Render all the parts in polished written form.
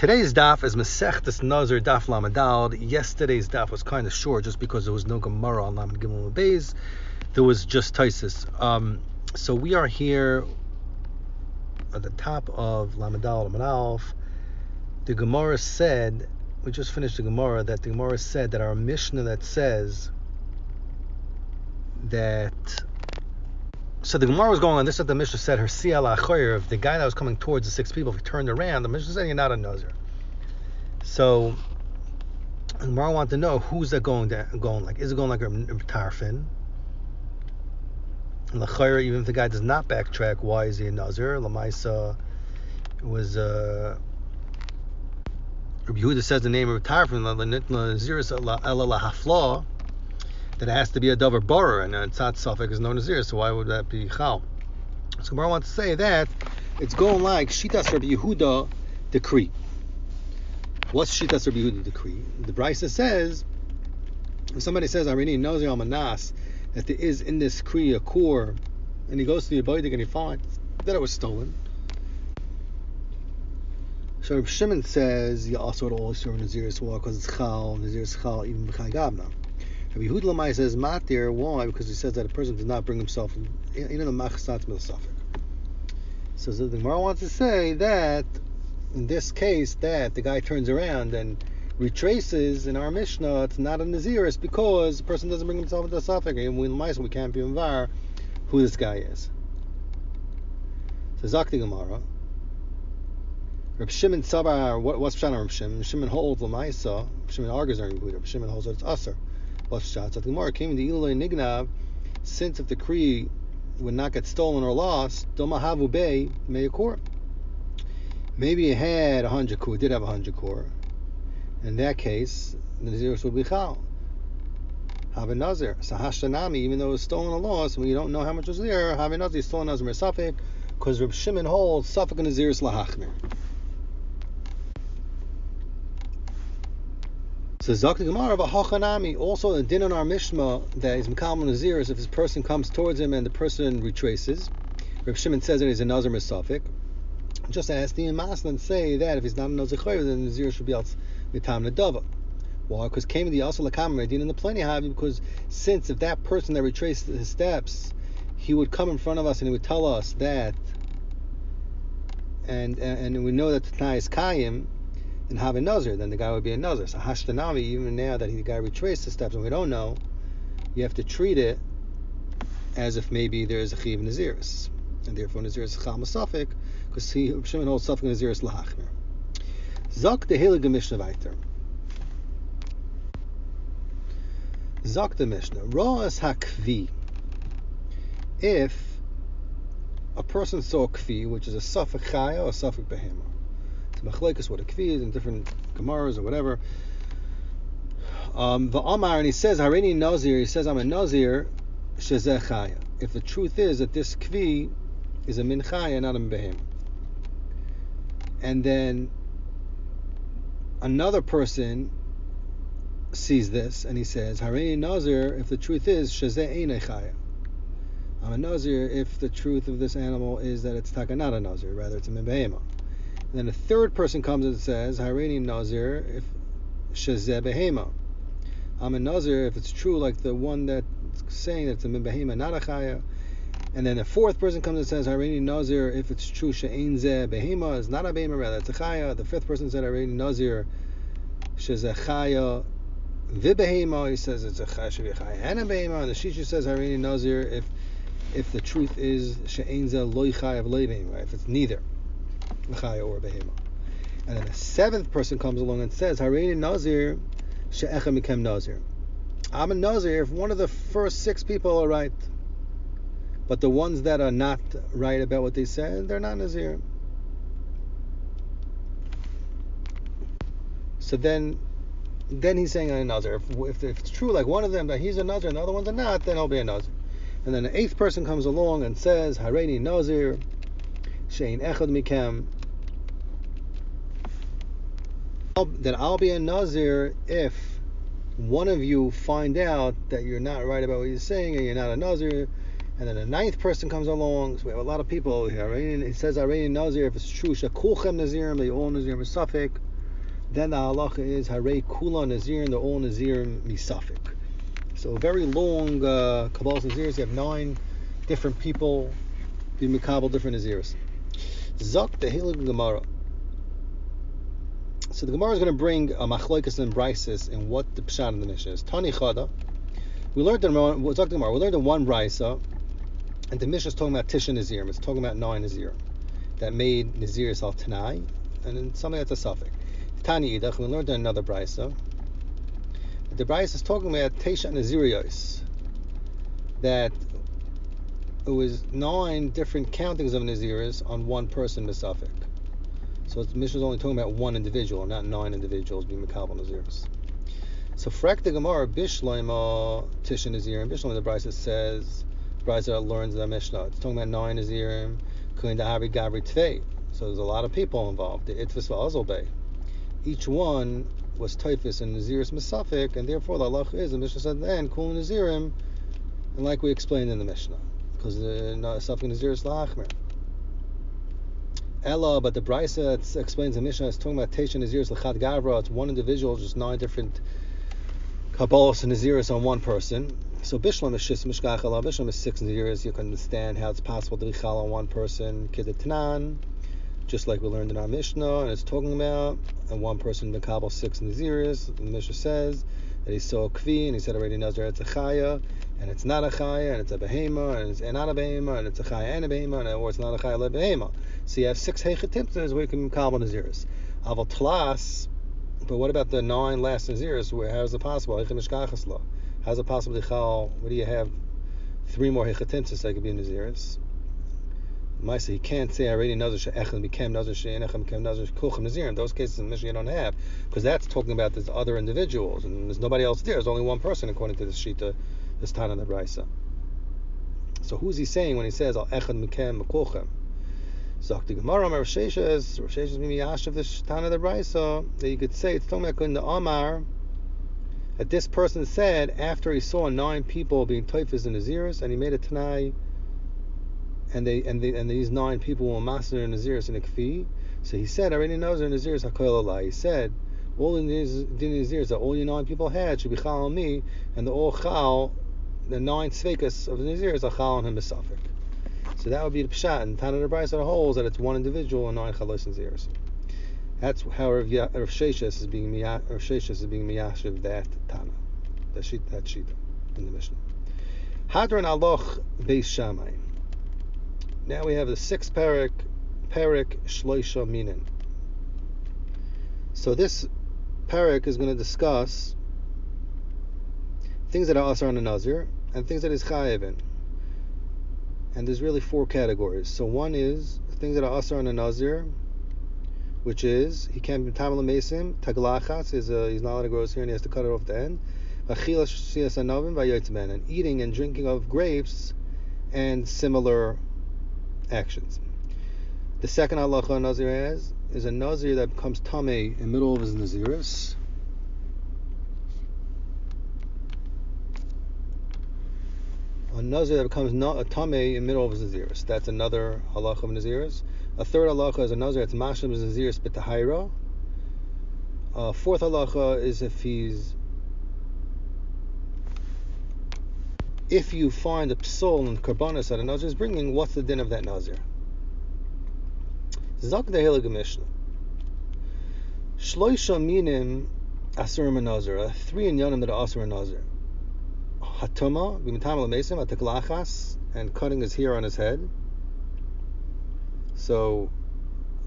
Today's daf is Masechtas Nazir Daf Lamadal. Yesterday's daf was kind of short just because there was no Gemara on Lamed Gimel Beis. There was just Taisis. So we are here at the top of Lamadal Lamed Alf. The Gemara said, we just finished the Gemara, that the Gemara said that our Mishnah that says that, so the Gemara was going on, this is what the Mishnah said, her Siyal Achoyer, if the guy that was coming towards the six people, if he turned around, the Mishnah said you're not a Nazir. So the Gemara wanted to know, who's that going like? Is it going like a Tarfin? And L'Chayer, even if the guy does not backtrack, why is he a Nazir? Lamaisa was Rabbi Yehuda says the name of Tarfin, that it has to be a davar borer, and it's not suffix, is known as Nazir, so why would that be Chal? So Gemara wants to say that it's going like Shitas Rabbi Yehuda decree. What's Shitas Rabbi Yehuda decree? The Brisa says, if somebody says, I already knows al manas, that there is in this Kri a core, and he goes to the Aboidik and he finds that it was stolen. So Reb Shimon says, you also would always serve Nazir's law because it's Chal, Nazir's Chal, even B'chai Gabna. Rabbi Yehuda Lamai says Matir. Why? Because he says that a person does not bring himself in the Machsat Milsafik. So the Gemara wants to say that in this case, that the guy turns around and retraces in our Mishnah, it's not a Naziris because the person doesn't bring himself into the Safik. And we can't be invar who this guy is. So Zakti Gemara. Reb Shimon Sabar, what's Pshat on Reb Shimon? Shimon holds Lamaisa. Shimon argues on Reb Shimon holds that it's Asr. What's Pshat? So the Gemara came to Ilay Nignav, since if the Kri would not get stolen or lost, Domahavu Bey Meyakor. Maybe it had 100 kor, did have 100 kor. In that case, the Naziris would be Chal. Have a Nazir. So Hashtanami, even though it was stolen or lost, when you don't know how much was there, have a Nazir, stolen Nazir Mesafik, because Reb Shimon holds Safik and Naziris Lahachmir. So Zakti Gemara of a Hachanami, also the din on our Mishma that is Mekal Naziris, if this person comes towards him and the person retraces, Reb Shimon says that he's a Nazir Mesafik. Just ask the Imas and say that if he's not a Nazir Chayyur, then the Nazir should be out Mitam Nadava. Why? Because came to the Asal Lakam Medin and the Plenty Havi, because since if that person that retraced his steps, he would come in front of us and he would tell us that, and we know that the Tanai is Kayim, and have a Nazir, then the guy would be a Nazir. So Hashtanami, even now that the guy retraced the steps and we don't know, you have to treat it as if maybe there is a Chiv Naziris. And therefore Naziris is Chal Masafik, because Shimon holds Safik Naziris Lahachmer. Zok the Heilige Mishnah weiter. Zok the Mishnah. Ro'as HaKvi. If a person saw a Kvi, which is a Safik Chaya or a Safik Behema. It's Machlekes what a Kvi is in different Gemaras or whatever. The Amar, and he says, Harini Nazir, he says, I'm a Nazir, Shezeh Chaya. If the truth is that this Kvi is a Min Chaya, not a Behema. And then another person sees this and he says, Harini Nazir, if the truth is, Shezeh Einei Chaya. I'm a Nazir if the truth of this animal is that it's taka not a Nazir, rather it's a Min Behema. And then a third person comes and says, Harini Nazir, if Shezeh Behema. I'm a Nazir if it's true, like the one that's saying that it's a Min Behema, not a Chaya. And then the fourth person comes and says, Harini Nazir, if it's true, She'ein Zeh Behema is not a Behema, rather it's a Chaya. The fifth person said, Harini Nazir, Shezeh Chaya V'Behema, he says it's a Chaya and a Behema. And the Shishu says, Harini Nazir, if the truth is, She'ein Zeh Loi Chaya V'Loi Behema, if it's neither Chaya or Behema. And then the seventh person comes along and says, Harini Nazir, She'echa Mikem Nazir. I'm a Nazir if one of the first six people are right. But the ones that are not right about what they said, they're not Nazir. So then he's saying a Nazir. If it's true, like one of them, that he's a Nazir and the other ones are not, then he'll be a Nazir. And then the eighth person comes along and says, Hareini Nazir, Shein Echad Mikem, that I'll be a Nazir if one of you find out that you're not right about what you're saying and you're not a Nazir. And then the ninth person comes along. So we have a lot of people over here. He says, Hareini Nazir, if it's true, Shakulchem Nazirim, they all Nazirim Safik. then the halacha is Harei Kula Nazirin, they're all Nazirim Misafik. So a very long Kabbalah Naziris. You have 9 different people being Mikabel different Naziris. Zok the Hilig Gemara. So the Gemara is going to bring a Machlokes and Brises in what the Pshat in the Mishnah is. Tani Chada. We learned in one Brisa, and the Mishnah is talking about Tisha Nazirim. It's talking about 9 Nazirim that made Naziris al Tanai, and then something that's a suffix. Tani Idach, we learned in another Brisa. The Brisa is talking about Tesha Naziriyos, that it was 9 different countings of Naziris on one person Misafik. So the Mishnah is only talking about one individual, not 9 individuals being Mikabel Naziris. So Frek the Gemara, Bishleima Tisha Nazirim, Bishleima the Brisa says, Brisa learns the Mishnah. It's talking about 9 Nazirim, Kuin Dahavi Gavri Tvei. So there's a lot of people involved. The Itfis V'Azol Bey. Each one was Typhus and Naziris Misafik, and therefore the halach is, the Mishnah said then, Kul Nazirim, and like we explained in the Mishnah, because the Safik Naziris La'achmer. Ella, but the Brisa explains the Mishnah is talking about Tesha Naziris L'chad Gavra. It's one individual, just 9 different Kabbalas and Naziris on one person. So Bishlam is Shis Mishkach Allah. Bishlam is 6 Naziris. You can understand how it's possible to be Chal on one person. Kidet Tanan, just like we learned in our Mishnah, and it's talking about and one person Mikabel 6 Naziris. And the Mishnah says that he saw a Kvi, and he said already Nazir it's a Chaya, and it's not a Chaya, and it's a Behema, and it's not a Behema, and it's a Chaya and a Behema, or it's not a Chaya le Behema. So you have 6 Heichetimtas where you can Mikabel Naziris. Aval Tlas, but what about the 9 last Naziris? How is it possible? How is it possible to Chal? What do you have? 3 more Heichetimtas that could be Naziris. Maisa, he can't say already Nazir she'echem became Nazir she'enechem became Nazir kulchem Nazir. In those cases in the Mishnah you don't have, because that's talking about these other individuals, and there's nobody else there. There's only one person according to this Shita, this Tana the Brisa. So who's he saying when he says al echad mekem kulchem? So the Gemara Rav Sheshes mimiyash of this Tana the Brisa that you could say it's talking about in the Amar that this person said after he saw 9 people being Typhus and Naziris, and he made a Tanai. And these 9 people were master in Naziris in a Kfi. So he said, I already know they're Naziris HaKoil Allah. He said, all the Naziris that all you 9 people had should be Chal on me, and the 9 Svekas of the Naziris are Chal on him Besafik. So that would be the Pshat. And Tana the Brisa holds that it's one individual and 9 Chalos Naziris. That's how Rav Sheshes is being miyashiv that Tana, that Shita in the Mishnah. Hadran Aloch Beis Shammai. Now we have the 6th parak Shloisha Minin. So this parak is going to discuss things that are asar on a Nazir and things that is chayev in. And there's really 4 categories. So one is things that are asar on a Nazir, which is he can't be tamal mesim, taglachas is he's not allowed to grow his hair and he has to cut it off the end. And eating and drinking of grapes and similar actions. The second halacha a Nazir has is a Nazir that becomes tamei in the middle of his Naziris. A Nazir that becomes a tamei in the middle of his Naziris. That's another halacha of Naziris. A third halacha is a Nazir that's mashlim his Naziris b'tahira. A fourth halacha is if you find a psol and karbanos that a Nazir is bringing, what's the din of that Nazir? Zak the Heilige Mishnah. Shloisha minim asurim Nazir. 3 inyanim that are asur Nazir. Hatuma, b'mitam l'mesim, ataklachas, and cutting his hair on his head. So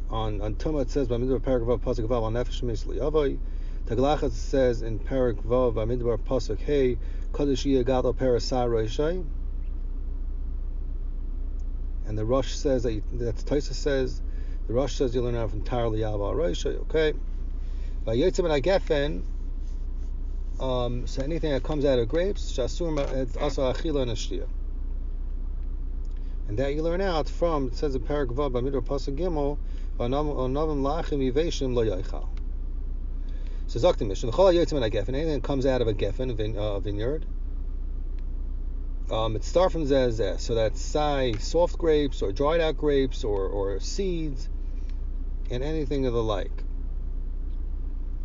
on Tuma it says, B'midbar parak vav pasuk vav al nefesh misli yavai. Taglachas says in parak vav b'midbar pasuk hey. And the Rosh says that's Taisa says the Rosh says you learn out from entirely Yava Roisha. Okay. By Yotzim and Agefen, so anything that comes out of grapes, Shasur it's also Achila and Ashtia. And that you learn out from it says in Parak Vav by Midbar Pasuk Gimel, Vanavim Lachim Yiveshim Lo Yoichal. So Zaktim Mishnah, the Chol Yotzim and Agefen, anything that comes out of a Gefen, a vineyard, it starts from Zezeh, so that's soft grapes or dried out grapes or seeds and anything of the like.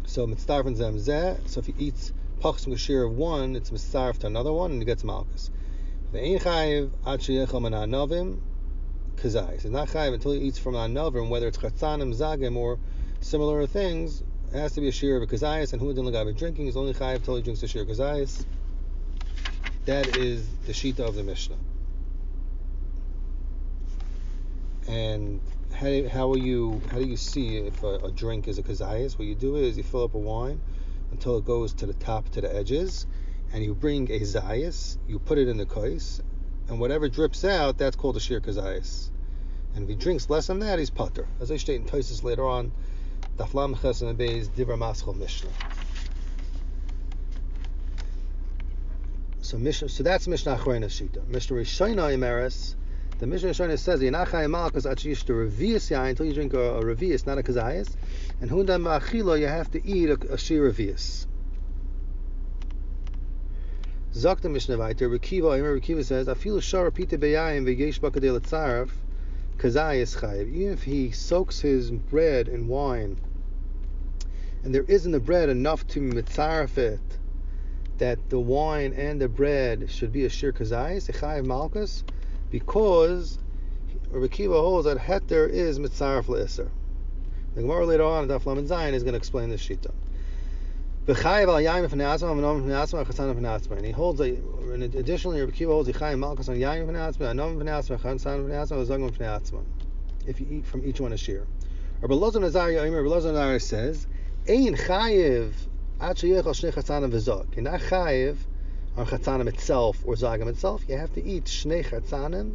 So mitzaref and zem zeh. So if he eats pachs from a shear of one, it's mitzaref to another one, and he gets malchus. Ve'ein chayiv ad sheyechal min ha'anavim kazai. He's not chayiv until he eats from ha'anavim, whether it's chatzanim, zagim, or similar things. It has to be a shear of a kazayas, and who didn't look drinking is only chayiv until he drinks the shear of kazayas. That is the shita of the Mishnah. And how do you see if a drink is a kazayas? What you do is you fill up a wine until it goes to the top, to the edges, and you bring a zayas, you put it in the kais, and whatever drips out, that's called a shir kazayas. And if he drinks less than that, he's pater. As I state in Tosis later on, Daf Lam Ches and Beis Divra Maschal Mishnah. So that's Mishnah Achrayna Shita. Mishnah Rishayna Imeres. The Mishnah Rishayna says Yanachai Malkas Achish to revius yain until you drink a revius, not a kazayas. And Hundam Ma'achilo, you have to eat a shir revius. Zakta Mishnah Vayter Rekiva says Afilu Shara Pita Beyayim Veyesh Bakadei Letzaref Kazayas Chayiv. Even if he soaks his bread in wine, and there is in the bread enough to mitzaref it, that the wine and the bread should be a shir kazayis, a chayiv malchus, because Rabbi Kiva holds that heter is mitzaref le'isr. The Gemara later on in Daf Lamed Zayin is going to explain this shita. V'chayiv al yayim v'nei atzma v'nom v'nei atzma v'chatzana v'nei atzma. And he holds that, and additionally Rabbi Kiva holds a chayiv malchus on yayim v'nei atzma, v'nom v'nei atzma, v'chatzana v'nei atzma, v'zagim v'nei atzma. If you eat from each one a shir. Rabbi Elazar Nazar says, Ein chayiv ad sheyechal shnei chatzanim v'zog. You're not chayiv on chatzanim itself or zagim itself. You have to eat shnei chatzanim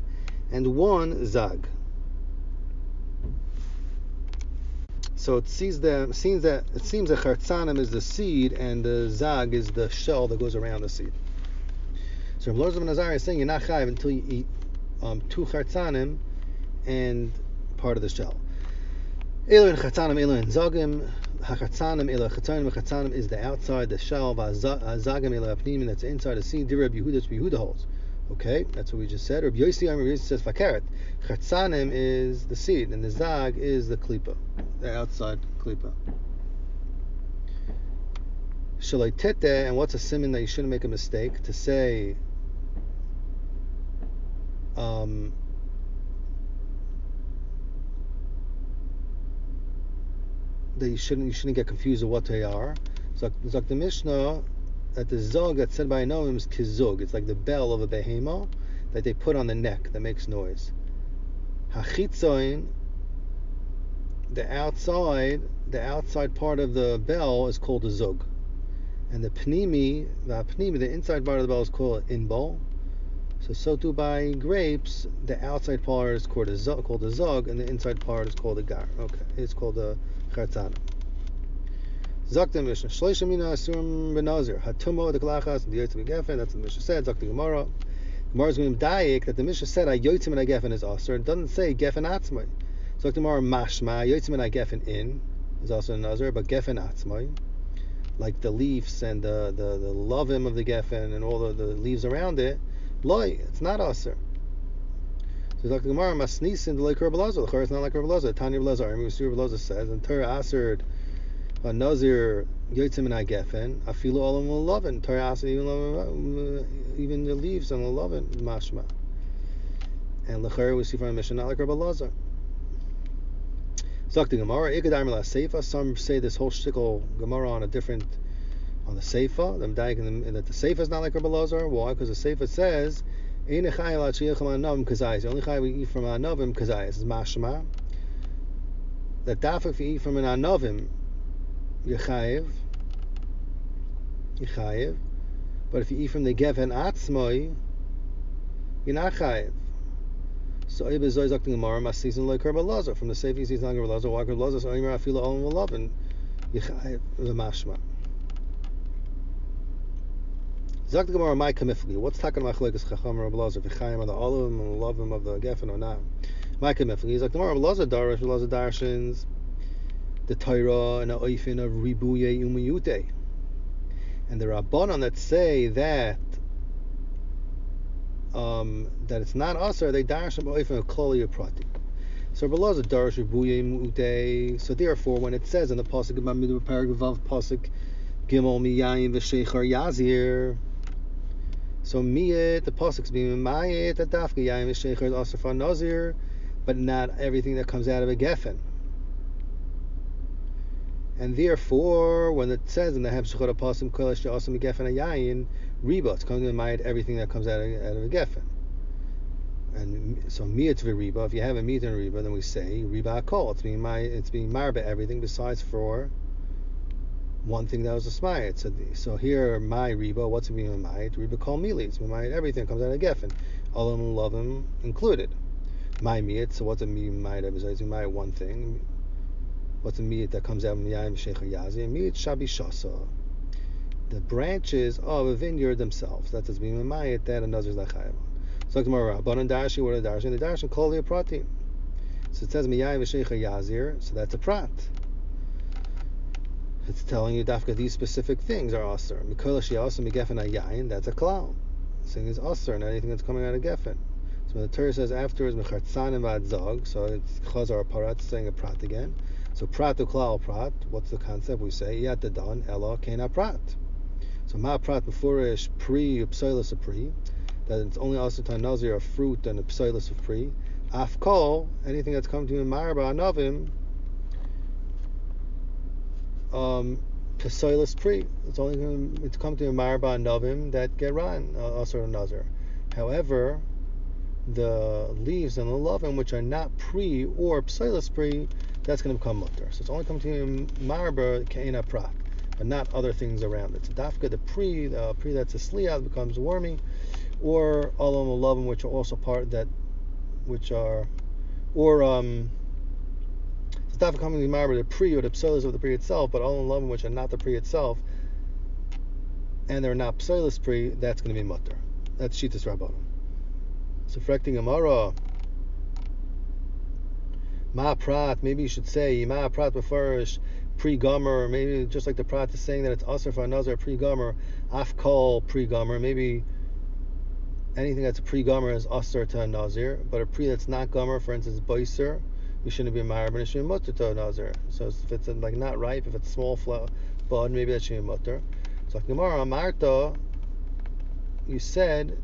and one zag. So it seems that chatzanim is the seed and the zag is the shell that goes around the seed. So Rabbi Elazar Nazar is saying you're not chayiv until you eat two chatzanim and part of the shell. Elu and chatzanim, elu and zagim. Hachatzanim elu chatzanim. Chatzanim is the outside, the shell. Zagim elu apnimin, that's the inside the seed. Rabbi Yehuda holds. Okay, that's what we just said. Rabbi Yossi says fakeret. Chatzanim is the seed, and the zag is the klipa, the outside klipa. Shalai tete, and what's a siman that you shouldn't make a mistake to say? That you shouldn't get confused with what they are. So the Mishnah that the zog that's said by Noam is kizug. It's like the bell of a behema that they put on the neck that makes noise. Hachitzoin, the outside part of the bell is called a zug, and the pnimi, the inside part of the bell is called inbal. So too by grapes, the outside part is called a zug, and the inside part is called a gar. Okay, it's called a chatzanim. Zakta Mishnah Shleisha Mina Asurim Benazir Hatumo the Kalachas and the Yotzim Geffen. That's what the Mishnah said. Zakta Gemara. Gemara is going to daik that the Mishnah said Yotzim and Geffen is aser. It doesn't say Geffen Atzmai. Zakta Gemara Mashma Yotzim and Geffen in is also a nazir, but Geffen Atzmai, like the leaves and the lovim of the Geffen and all the leaves around it, loy, it's not aser. So Zakta Gemara Masnisin the like Rabbi Elazar. The it's not like Rabbi Elazar. Tanya Rabbi Elazar. I mean, Rabbi Elazar says and Torah asered a nazir yotzim and gefen afilu olam l'lovin Torah aser even the leaves and l'lovin mashma. And l'chayr we see from the Mishnah not like Rabbi Elazar. Zakta Gemara ikadar mila seifa. Some say this whole shtickle Gemara on the seifa. Them daik that the seifa is not like Rabbi Elazar. Why? Because the seifa says ein chayil ad sheyechal anavim kazayis. The only chayil we eat from anavim kazayis is mashma. That daf if you eat from an anavim Yechayev, but if you eat from the gefen atzmoi, you're not chayev. So Ibn Zoy Zakti Gemara must season like Rabbi Elazar. From the Sefer you season like Rabbi Elazar. Why Rabbi Elazar? So Omer Afilu Olam V'Lovin Yechayev V'Mashma. Zakti Gemara my kamifli. What's talking about Machlekes Chacham Rabbi Elazar? V'Chayim on the olim and the lovim of the gefen or not? My kamifli. Zakti Gemara Rabbi Elazar Darash. Rabbi Elazar Darshins the Torah and the Oifin of Ribuye Umiyute. And the Rabbanon that say that it's not Asar, they Darshim Oifin of Kloli Prati. So below is a Darish Ribuye Mu'ute. So therefore, when it says in the Pasuk about Midu Paragraph of Pasuk Gimel Miyayin V'Sheichar Yazir, so Miyat, the Pasuk's being Mayat, that Dafka Yayin V'Sheichar is also for Nazir, but not everything that comes out of a Geffen. And therefore, when it says in the Hemshechot Pasuk Kolesh Yasam Geffen Yayin, Riba, it's coming to Mayat everything that comes out of a Geffen. And so miyat v'riba, if you have a miyat and a riba, then we say riba akol. It's being marba everything besides for one thing that was a smayit. So here my riba, what's it being mayit? Riba kol mili. It's mayit everything comes out of geffen, olam and lovim included. My miyat. So what's a mayit? Besides mayit one thing. What's a miyat that comes out of miyayim sheikha yazi? And miyat shabi shasa. The branches of a vineyard themselves. That's what's being mayit. That another is lachayim. So tomorrow, Banan Darshi, what a Darshi? The Darshi call the prati. So it says Miyai V'Sheicha Yazir, so that's a prat. It's telling you dafka these specific things are aser. Mikol Shiasim Geffen Ayayin, that's a klal. Saying is aser, not anything that's coming out of Geffen. So when the Torah says afterwards Mechartzan and Vadzog, so it's Chazar Parat saying a prat again. So prat to klal prat. What's the concept? We say Yat Dadan Ella Kena prat. So Ma prat beforish pre Psoilus pri. That it's only also to nazir a fruit and a psoilus of pri. Afkol, anything that's come to him marba novim, psoilus pri. It's come to him marba novim that get ran also nazir. However, the leaves and the lovim which are not pri or psoilus pri, that's going to become mutter. So it's only come to him marba keina prat, but not other things around it. So dafka the pri that's a sliyah becomes wormy. Or olam ulavim, which are also part that, which are, or it's not becoming the marba the pri or the psoilus of the pri itself, but olam ulavim, which are not the pri itself, and they're not psoilus pri, that's going to be mutter. That's shitas rabbanim. So frekting amara, ma prat. Maybe you should say ma prat beforish pre gomer. Maybe just like the prat is saying that it's aser for another pre gomer, afkol pre gomer. Maybe anything that's a pre-gomer is aser to a nazir, but a pre that's not gomer, for instance, boiser, we shouldn't be marab, and it should be mutter to a nazir. So if it's like not ripe, if it's small bud, maybe that should be mutter. So like Gemara, Marta, you said,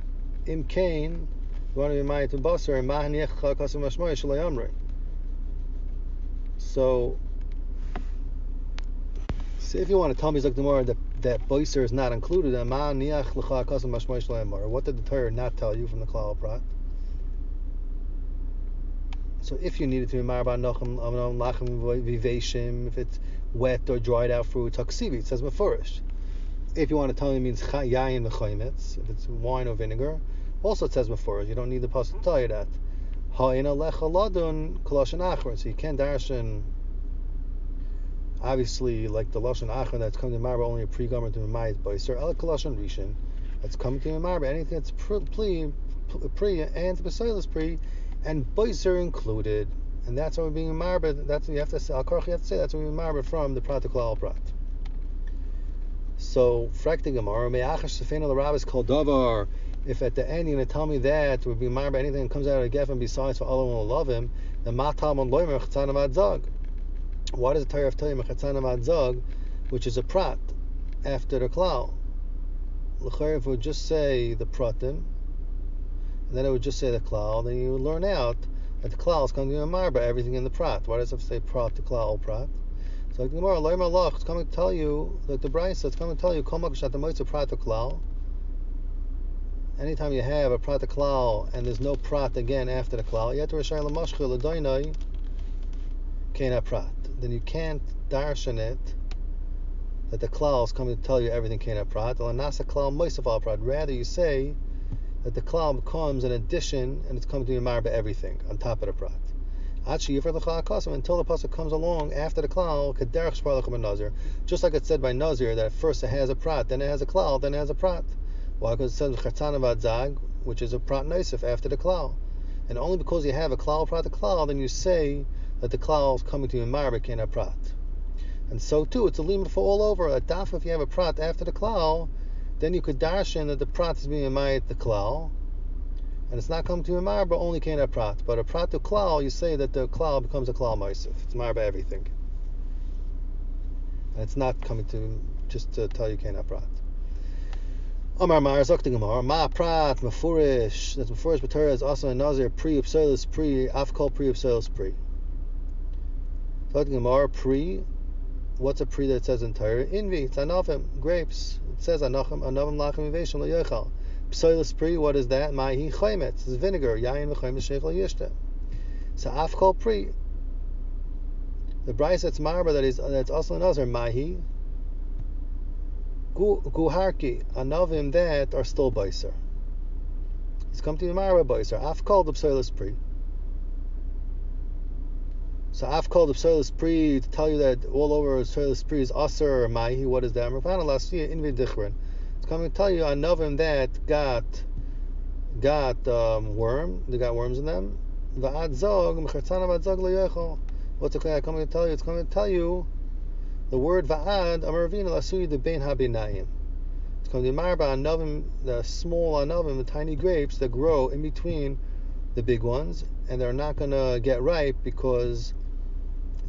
Im Kain, you want to be mayit to basar, and mahaniech kasim mashmoy shalayamri. So if you want to tell me, like Gemara, that boiser is not included, then mahaniech lecha kasim mashmoy shalayamri. What did the Torah not tell you from the klal prat? So if you needed to be marba nochem lachem viveshim, if it's wet or dried out fruit, taksivi, it says mefurish. If you want to tell me it means yayin v'chaymetz, if it's wine or vinegar, also it says mefurish. You don't need the pasuk to tell you that. Ha'ina lecha ladun koloshen achron. So you can't darshan, obviously, like the lashon achron that's coming to marba only a pre-gomer to mayit boiser. El koloshen rishon that's coming to marba anything that's pre and besilas pre. And boiser included, and that's what we're being marba. That's what you have to say. Al-Karch, you have to say that's what we're marba from the prat to klal prat. So, frakti gemara me'achash sefena l'rabis kol davar. If at the end you're going to tell me that we're being marba anything that comes out of the geffen besides for Allah will love him, then matal on loimer chatzan avad. Why does the Torah tell you chatzan avad, which is a prat after the klal? L'chayr, if we would just say the pratim, and then it would just say the klal, then you would learn out that the klal is coming to marba everything in the prat. Why does it say prat to klal prat? So like the Gemara, loimer lach, it's coming to tell you, like the Brisa, it's coming to tell you, kol makshat the moitza prat to klal. Anytime you have a prat to klal and there's no prat again after the klal, you have to reshayim l'mashchil l'doinai kena prat. Then you can't darshan it that the klal is coming to tell you everything kena prat. Or nasa klal moisaf al prat. Rather, you say that the klal becomes an addition and it's coming to be marba everything on top of the prat. Until the pasuk comes along after the klal, just like it said by Nazir that at first it has a prat, then it has a klal, then it has a prat. Why? Because it says chatzan v'adzag, which is a prat noisif after the klal, and only because you have a klal prat to klal, then you say that the klal is coming to be marba kena prat. And so too, it's a limit for all over. A daf, if you have a prat after the klal, then you could darshan that the prat is being mayit the klal, and it's not coming to a marba, only kain prat. But a prat to klal, you say that the klal becomes a klal ma'asif. It's marba everything, and it's not coming to just to tell you kain prat. Omar Mar Zakti Gemara Ma Prat Mefurish. That's Mefurish B'Torah is also a Nazir Pri Upsilis Pri Afkol Pri Upsilis Pri. Zakti Gemara Pri. What's a Pri that says in Torah? Invi. It's Anavim grapes. It says Anavim Lachem Yiveshim LaYochal. Psilis Pri. What is that? Ma'hi Chaymet. It's vinegar. Yayin v'Chaymet Sheichel Yishta. So Afkol Pri. The Bryce that's Marba that's also a Nazir Mahi. Guharki, anavim that are still beiser. He's come to the Mara beiser. I've called the psoilus pri. So I've called the psoilus pri to tell you that all over psoilus pri is aser or mahi. What is that? Mervana lasvia invid dichrin. It's coming to tell you anavim that got worm. They got worms in them. Va'ad zog mechartzana va'ad zog le'yechol. What's it coming to tell you? It's coming to tell you. The word va'ad amaravina lasui de bein habinayim. It's called the marba anavim, the small anavim, the tiny grapes that grow in between the big ones, and they're not going to get ripe because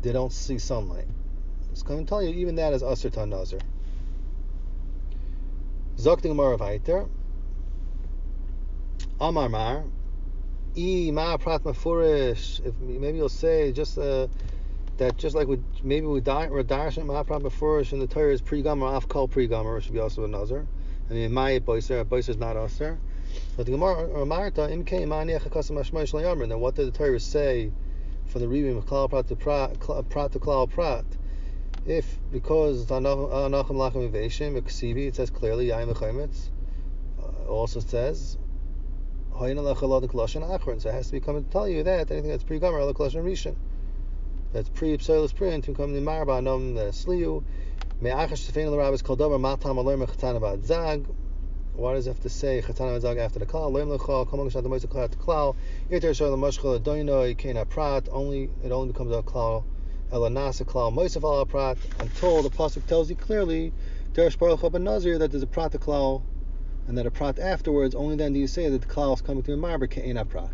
they don't see sunlight. It's going to tell you even that is aser ta nazir. Zokting mar vayter. Amar mar. Ma prat mafurish. If maybe you'll say just that just like we're darshing ma'aprat beforish in the Torah is pre-gamar, afkal pre-gamar, which should be also a nazar. I mean, ma'it boiser, boiser is not aser. But the Gemara Marta imkei ma'aniach hakasam hashmai shel yamrin. Then what did the Torah say for the reading of klal prat to prat to klal prat? If because anachim lachem iveshim v'ksivi, it says clearly yayin v'chaymetz. Also says hoyin lachalad kloshen achron. So it has to be coming to tell you that anything that's pre-gamar ala kloshen rishon. That's pre-psoilus pri, and to come the marba nom the sliu. Me'achash tefein l'rabbis kol dover matam aloyim chatana ba'ad zag. Why does it have to say chatana ba'ad zag after the klal? Loyim l'chal kol mogashat the moitzah klal at the klal. Iter shol l'mashchol adoinoi kein prat. It only becomes a klal elanasa klal moitzah al prat until the pasuk tells you clearly derish baruch ben nazir that there's a prat to klal, and that a prat afterwards. Only then do you say that the klal is coming to a marba kein prat.